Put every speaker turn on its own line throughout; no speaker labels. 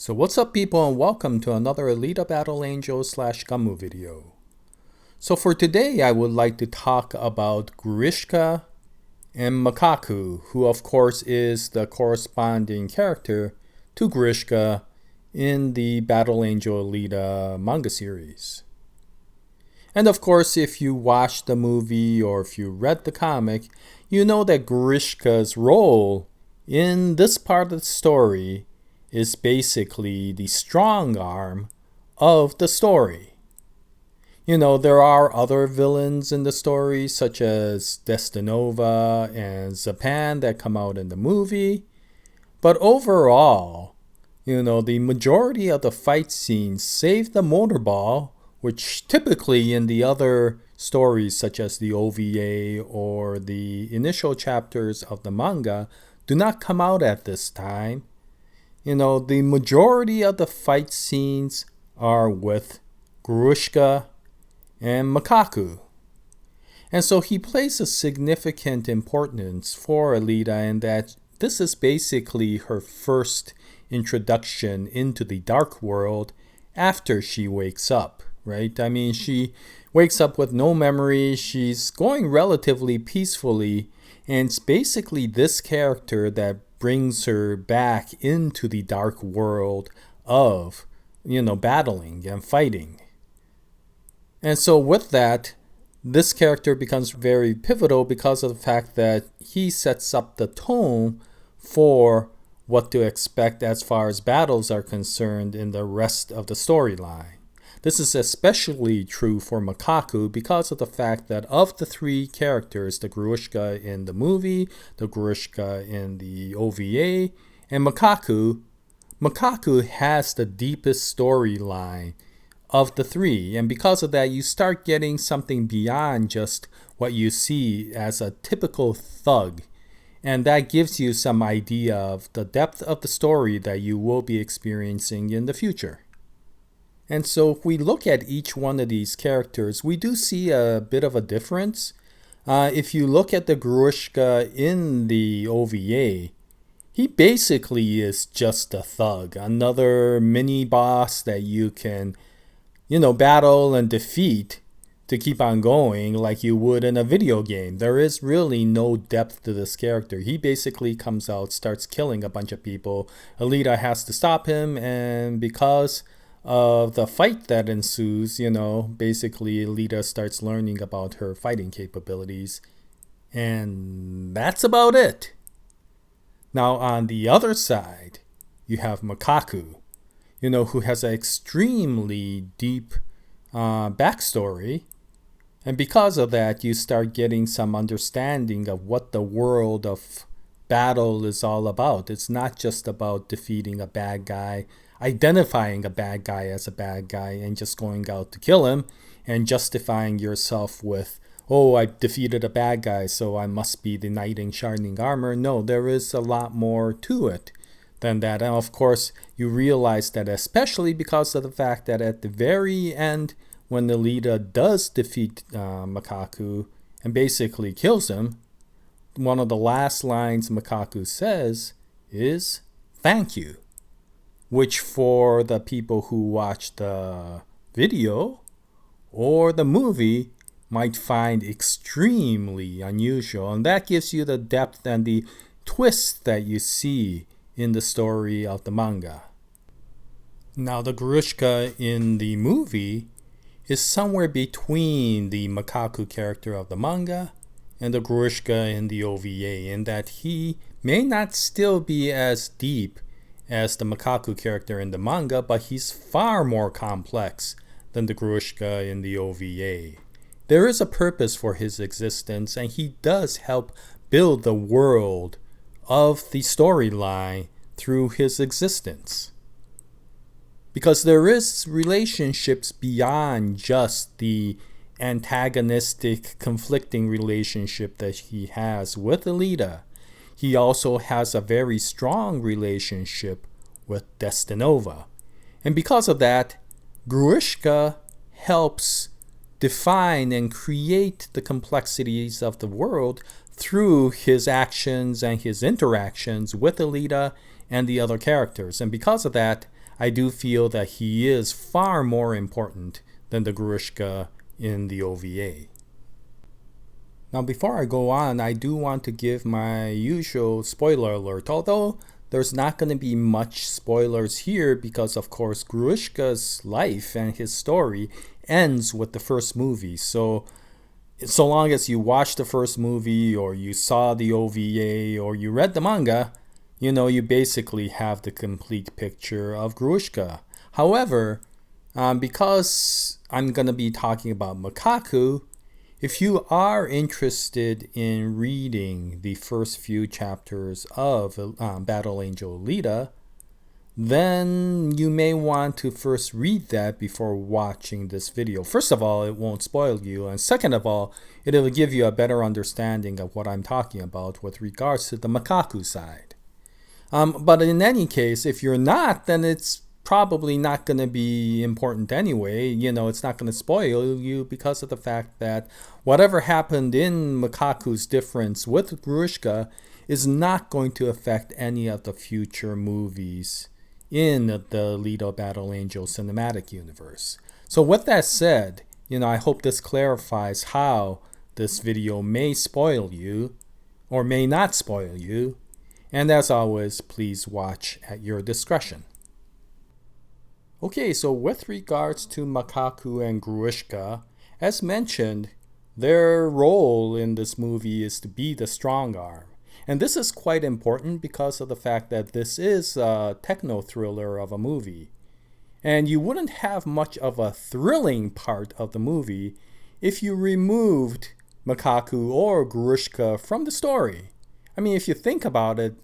So what's up people, and welcome to another Alita Battle Angel / GUNNM video. So for today I would like to talk about Grishka and Makaku, who of course is the corresponding character to Grishka in the Battle Angel Alita manga series. And of course, if you watched the movie or if you read the comic, you know that Grishka's role in this part of the story is basically the strong arm of the story. You know, there are other villains in the story, such as Destinova and Zapan, that come out in the movie. But overall, you know, the majority of the fight scenes, save the motorball, which typically in the other stories, such as the OVA or the initial chapters of the manga, do not come out at this time. You know, the majority of the fight scenes are with Grishka and Makaku. And so he plays a significant importance for Alita in that this is basically her first introduction into the dark world after she wakes up, right? I mean, she wakes up with no memory, she's going relatively peacefully, and it's basically this character that brings her back into the dark world of, battling and fighting. And so with that, this character becomes very pivotal because of the fact that he sets up the tone for what to expect as far as battles are concerned in the rest of the storyline. This is especially true for Makaku because of the fact that of the three characters, the Grewishka in the movie, the Grishka in the OVA, and Makaku has the deepest storyline of the three. And because of that, you start getting something beyond just what you see as a typical thug. And that gives you some idea of the depth of the story that you will be experiencing in the future. And so if we look at each one of these characters, we do see a bit of a difference. If you look at the Grishka in the OVA, he basically is just a thug, another mini boss that you can, battle and defeat to keep on going like you would in a video game. There is really no depth to this character. He basically comes out, starts killing a bunch of people. Alita has to stop him, and because of the fight that ensues, basically Alita starts learning about her fighting capabilities. And that's about it. Now on the other side, you have Makaku, who has an extremely deep backstory. And because of that, you start getting some understanding of what the world of battle is all about. It's not just about defeating a bad guy, identifying a bad guy as a bad guy and just going out to kill him and justifying yourself with, oh, I defeated a bad guy, so I must be the knight in shining armor. No, there is a lot more to it than that. And of course, you realize that especially because of the fact that at the very end, when Alita does defeat Makaku and basically kills him, one of the last lines Makaku says is, "Thank you," which for the people who watch the video or the movie might find extremely unusual. And that gives you the depth and the twist that you see in the story of the manga. Now the Grishka in the movie is somewhere between the Makaku character of the manga and the Grishka in the OVA, in that he may not still be as deep as the Makaku character in the manga, but he's far more complex than the Grishka in the OVA. There is a purpose for his existence, and he does help build the world of the storyline through his existence. Because there is relationships beyond just the antagonistic, conflicting relationship that he has with Alita. He also has a very strong relationship with Destinova. And because of that, Grishka helps define and create the complexities of the world through his actions and his interactions with Alita and the other characters. And because of that, I do feel that he is far more important than the Grishka in the OVA. Now, before I go on, I do want to give my usual spoiler alert, although there's not going to be much spoilers here because, of course, Grewishka's life and his story ends with the first movie. So long as you watched the first movie or you saw the OVA or you read the manga, you basically have the complete picture of Grewishka. However, because I'm going to be talking about Makaku, if you are interested in reading the first few chapters of Battle Angel Alita, then you may want to first read that before watching this video. First of all, it won't spoil you, and second of all, it'll give you a better understanding of what I'm talking about with regards to the Makaku side. But in any case, if you're not, then it's probably not going to be important anyway. It's not going to spoil you because of the fact that whatever happened in Makaku's difference with Grishka is not going to affect any of the future movies in the Alita Battle Angel cinematic universe. So with that said, I hope this clarifies how this video may spoil you or may not spoil you. And as always, please watch at your discretion. Okay, so with regards to Makaku and Grewishka, as mentioned, their role in this movie is to be the strong arm. And this is quite important because of the fact that this is a techno-thriller of a movie. And you wouldn't have much of a thrilling part of the movie if you removed Makaku or Grewishka from the story. I mean, if you think about it,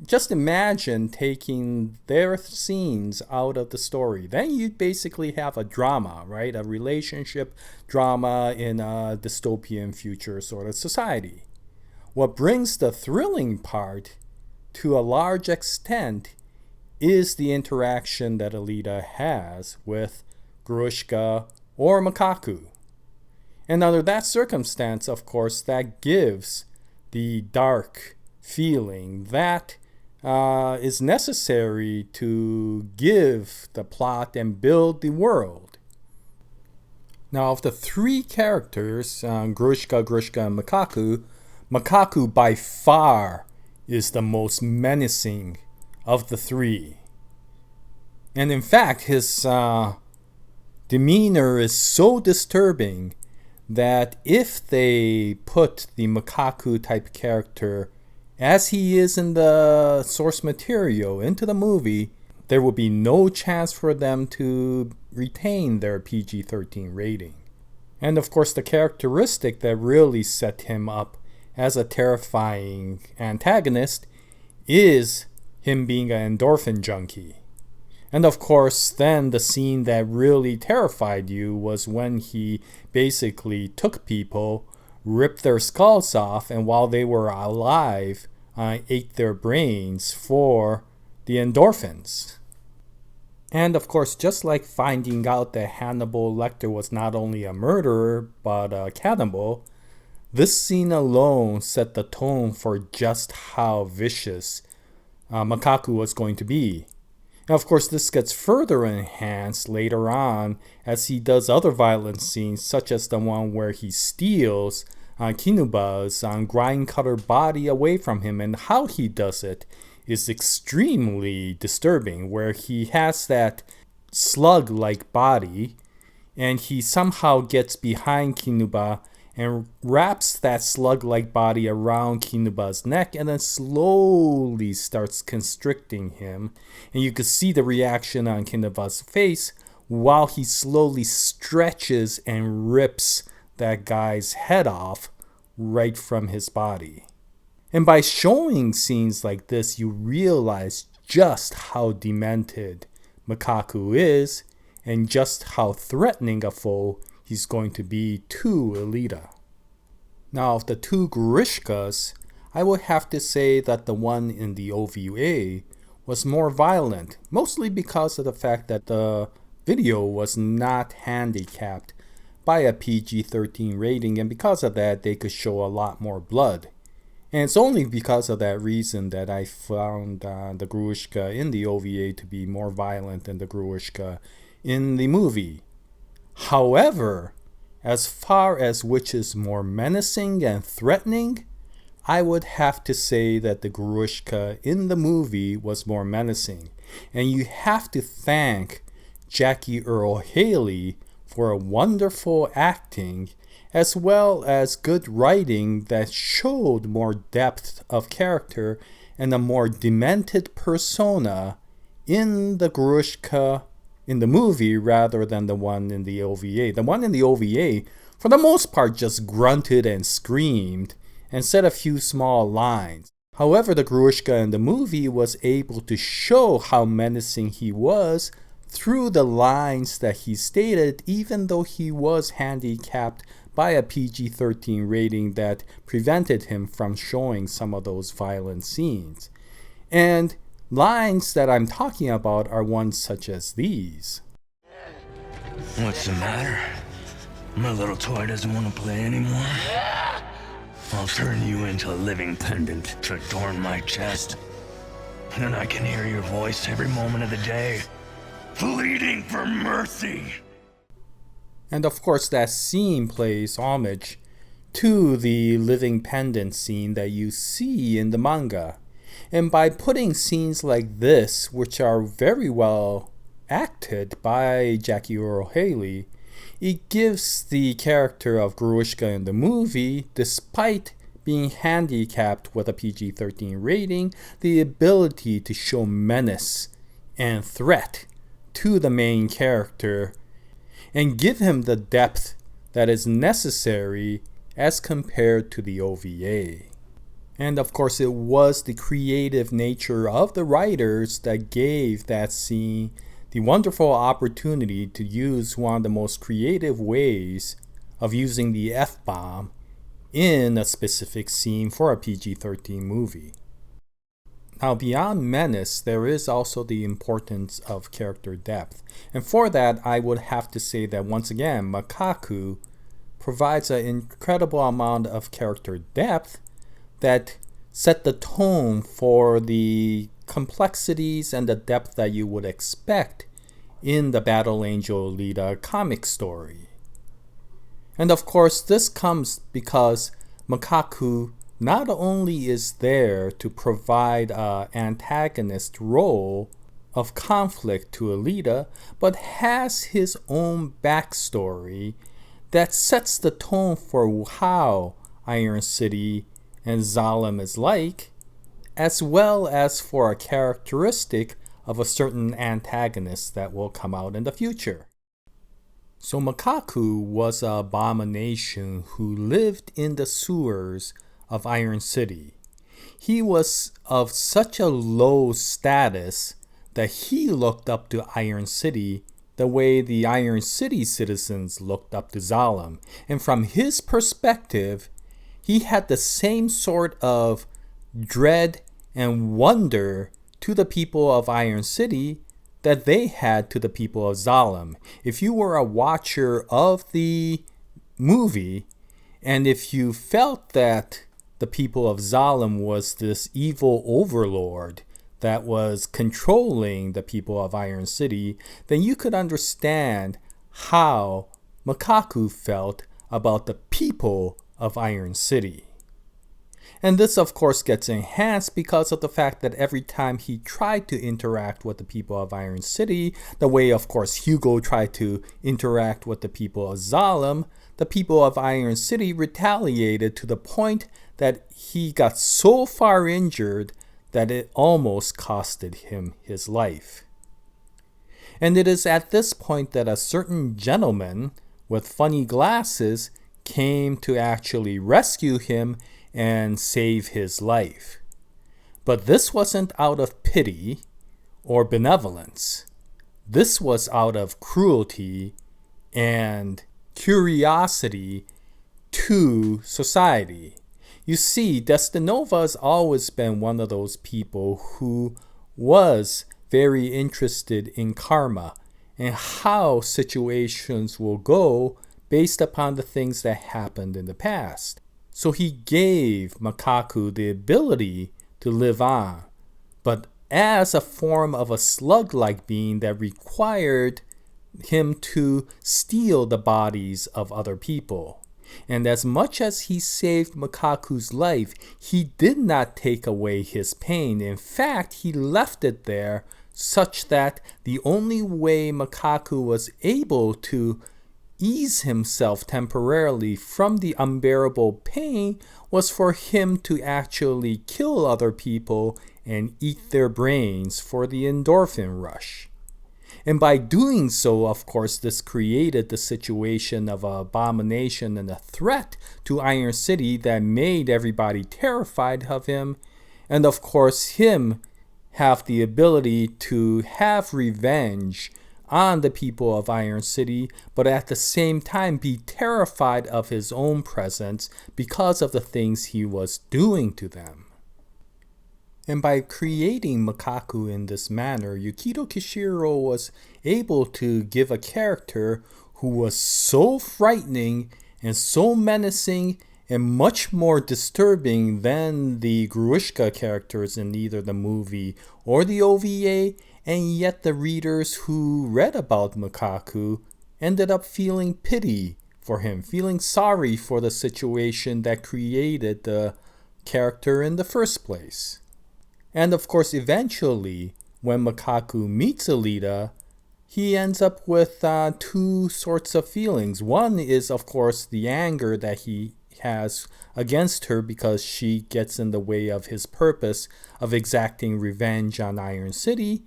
just imagine taking their scenes out of the story. Then you'd basically have a drama, right? A relationship drama in a dystopian future sort of society. What brings the thrilling part to a large extent is the interaction that Alita has with Grishka or Makaku. And under that circumstance, of course, that gives the dark feeling that is necessary to give the plot and build the world. Now, of the three characters, Grishka, and Makaku, Makaku by far is the most menacing of the three. And in fact, his demeanor is so disturbing that if they put the Makaku type character as he is in the source material into the movie, there will be no chance for them to retain their PG-13 rating. And of course, the characteristic that really set him up as a terrifying antagonist is him being an endorphin junkie. And of course, then the scene that really terrified you was when he basically took people, ripped their skulls off, and while they were alive, ate their brains for the endorphins. And of course, just like finding out that Hannibal Lecter was not only a murderer, but a cannibal, this scene alone set the tone for just how vicious Makaku was going to be. And of course, this gets further enhanced later on as he does other violent scenes, such as the one where he steals Kinuba's grind cutter body away from him. And how he does it is extremely disturbing, where he has that slug-like body and he somehow gets behind Kinuba and wraps that slug-like body around Kinuba's neck and then slowly starts constricting him. And you can see the reaction on Kinuba's face while he slowly stretches and rips that guy's head off right from his body. And by showing scenes like this, you realize just how demented Makaku is and just how threatening a foe he's going to be to Alita. Now, of the two Grishkas, I would have to say that the one in the OVA was more violent, mostly because of the fact that the video was not handicapped by a PG-13 rating, and because of that, they could show a lot more blood. And it's only because of that reason that I found the Grewishka in the OVA to be more violent than the Grewishka in the movie. However, as far as which is more menacing and threatening, I would have to say that the Grewishka in the movie was more menacing. And you have to thank Jackie Earle Haley for a wonderful acting as well as good writing that showed more depth of character and a more demented persona in the Grewishka in the movie rather than the one in the OVA. The one in the OVA, for the most part, just grunted and screamed and said a few small lines. However, the Grewishka in the movie was able to show how menacing he was through the lines that he stated, even though he was handicapped by a PG-13 rating that prevented him from showing some of those violent scenes. And lines that I'm talking about are ones such as these.
What's the matter? My little toy doesn't want to play anymore? I'll turn you into a living pendant to adorn my chest. And I can hear your voice every moment of the day, pleading for mercy.
And of course, that scene plays homage to the living pendant scene that you see in the manga. And by putting scenes like this, which are very well acted by Jackie Earle Haley, it gives the character of Grewishka in the movie, despite being handicapped with a PG-13 rating, the ability to show menace and threat to the main character and give him the depth that is necessary as compared to the OVA. And of course, it was the creative nature of the writers that gave that scene the wonderful opportunity to use one of the most creative ways of using the F-bomb in a specific scene for a PG-13 movie. Now, beyond menace, there is also the importance of character depth. And for that, I would have to say that once again, Makaku provides an incredible amount of character depth that set the tone for the complexities and the depth that you would expect in the Battle Angel Alita comic story. And of course, this comes because Makaku not only is there to provide an antagonist role of conflict to Alita, but has his own backstory that sets the tone for how Iron City and Zalem is like, as well as for a characteristic of a certain antagonist that will come out in the future. So Makaku was an abomination who lived in the sewers of Iron City. He was of such a low status that he looked up to Iron City the way the Iron City citizens looked up to Zalem. And from his perspective, he had the same sort of dread and wonder to the people of Iron City that they had to the people of Zalem. If you were a watcher of the movie, and if you felt that the people of Zalem was this evil overlord that was controlling the people of Iron City, then you could understand how Makaku felt about the people of Iron City. And this, of course, gets enhanced because of the fact that every time he tried to interact with the people of Iron City, the way, of course, Hugo tried to interact with the people of Zalem, the people of Iron City retaliated to the point that he got so far injured that it almost costed him his life. And it is at this point that a certain gentleman with funny glasses came to actually rescue him and save his life. But this wasn't out of pity or benevolence. This was out of cruelty and curiosity to society. You see, Destinova has always been one of those people who was very interested in karma and how situations will go based upon the things that happened in the past. So he gave Makaku the ability to live on, but as a form of a slug-like being that required him to steal the bodies of other people. And as much as he saved Makaku's life, he did not take away his pain. In fact, he left it there such that the only way Makaku was able to ease himself temporarily from the unbearable pain was for him to actually kill other people and eat their brains for the endorphin rush. And by doing so, of course, this created the situation of an abomination and a threat to Iron City that made everybody terrified of him. And of course, him have the ability to have revenge on the people of Iron City, but at the same time be terrified of his own presence because of the things he was doing to them. And by creating Makaku in this manner, Yukito Kishiro was able to give a character who was so frightening and so menacing and much more disturbing than the Grewishka characters in either the movie or the OVA, and yet the readers who read about Makaku ended up feeling pity for him, feeling sorry for the situation that created the character in the first place. And of course, eventually, when Makaku meets Alita, he ends up with two sorts of feelings. One is, of course, the anger that he has against her because she gets in the way of his purpose of exacting revenge on Iron City.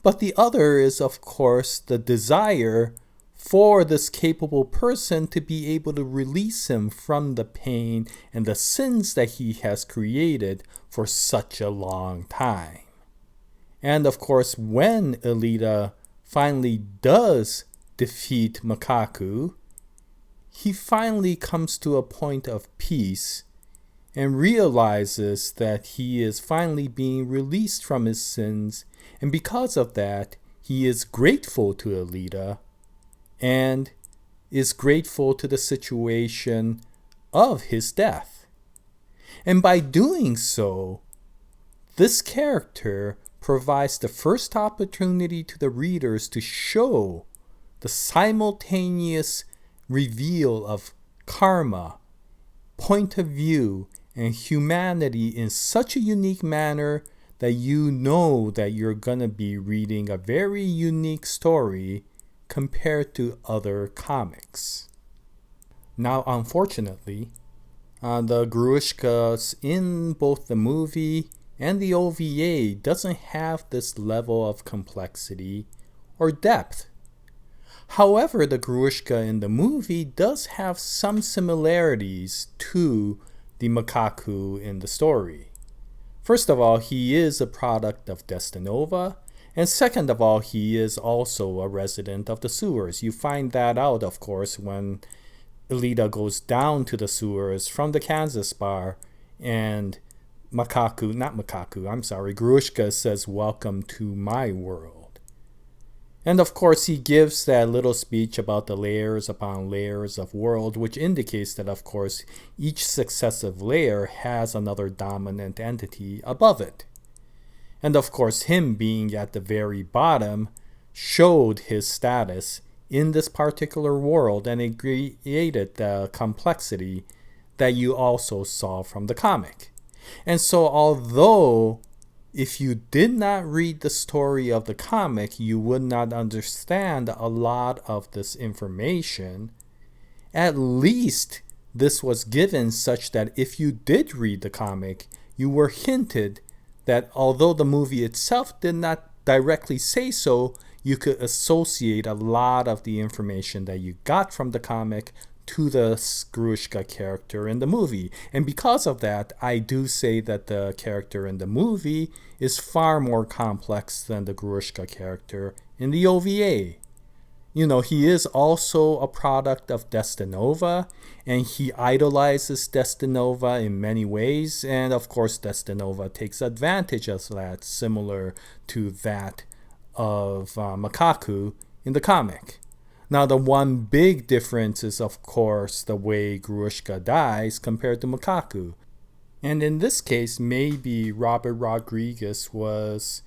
But the other is, of course, the desire for this capable person to be able to release him from the pain and the sins that he has created for such a long time. And of course, when Alita finally does defeat Makaku, he finally comes to a point of peace and realizes that he is finally being released from his sins, and because of that, he is grateful to Alita and is grateful to the situation of his death. And by doing so, this character provides the first opportunity to the readers to show the simultaneous reveal of karma, point of view, and humanity in such a unique manner that you know that you're going to be reading a very unique story compared to other comics. Now, unfortunately, the Grewishkas in both the movie and the OVA doesn't have this level of complexity or depth. However, the Grewishka in the movie does have some similarities to the Makaku in the story. First of all, he is a product of Destinova, and second of all, he is also a resident of the sewers. You find that out, of course, when Alita goes down to the sewers from the Kansas bar, and Grewishka says, "Welcome to my world." And of course, he gives that little speech about the layers upon layers of world, which indicates that, of course, each successive layer has another dominant entity above it. And of course, him being at the very bottom showed his status in this particular world, and it created the complexity that you also saw from the comic. And so, although if you did not read the story of the comic, you would not understand a lot of this information, at least this was given such that if you did read the comic, you were hinted that although the movie itself did not directly say so, you could associate a lot of the information that you got from the comic to the Grewishka character in the movie. And because of that, I do say that the character in the movie is far more complex than the Grewishka character in the OVA. You know, he is also a product of Destinova, and he idolizes Destinova in many ways, and of course Destinova takes advantage of that, similar to that of Makaku in the comic. Now, the one big difference is, of course, the way Grewishka dies compared to Makaku. And in this case, maybe Robert Rodriguez was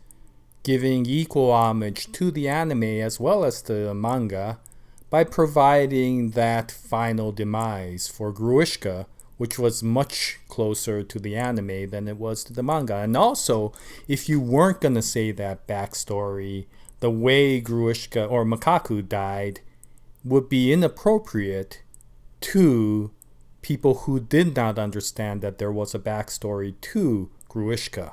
giving equal homage to the anime as well as the manga by providing that final demise for Grewishka, which was much closer to the anime than it was to the manga. And also, if you weren't going to say that backstory, the way Grewishka or Makaku died would be inappropriate to people who did not understand that there was a backstory to Grewishka.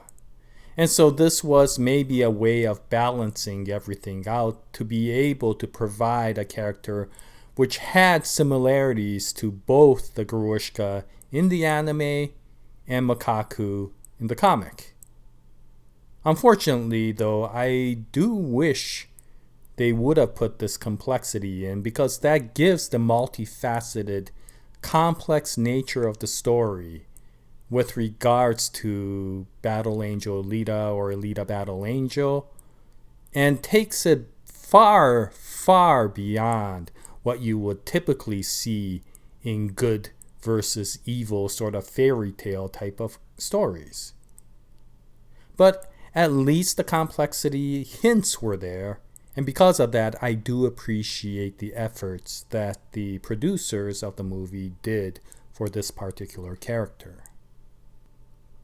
And so this was maybe a way of balancing everything out to be able to provide a character which had similarities to both the Grewishka in the anime and Makaku in the comic. Unfortunately, though, I do wish they would have put this complexity in, because that gives the multifaceted, complex nature of the story with regards to Battle Angel Alita or Alita Battle Angel, and takes it far, far beyond what you would typically see in good versus evil sort of fairy tale type of stories. But at least the complexity hints were there, and because of that, I do appreciate the efforts that the producers of the movie did for this particular character.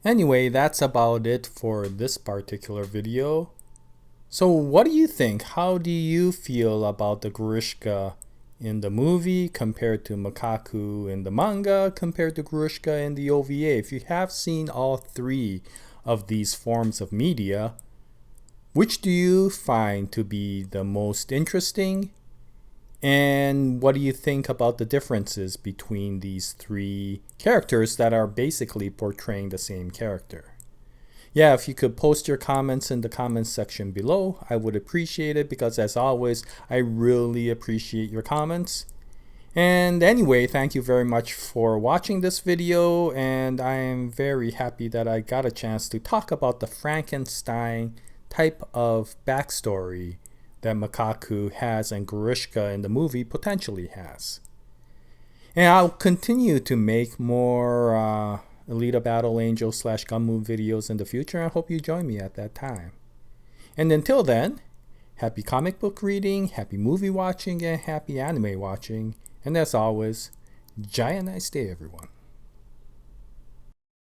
Anyway, that's about it for this particular video. So what do you think? How do you feel about the Grishka in the movie compared to Makaku in the manga compared to Grishka in the OVA? If you have seen all three of these forms of media, which do you find to be the most interesting? And what do you think about the differences between these three characters that are basically portraying the same character? Yeah, if you could post your comments in the comments section below, I would appreciate it, because as always, I really appreciate your comments. And anyway, thank you very much for watching this video, and I am very happy that I got a chance to talk about the Frankenstein type of backstory that Makaku has and Grishka in the movie potentially has. And I'll continue to make more Alita Battle Angel / GUNNM videos in the future. I hope you join me at that time. And until then, happy comic book reading, happy movie watching, and happy anime watching. And as always, Jaya, nice day everyone.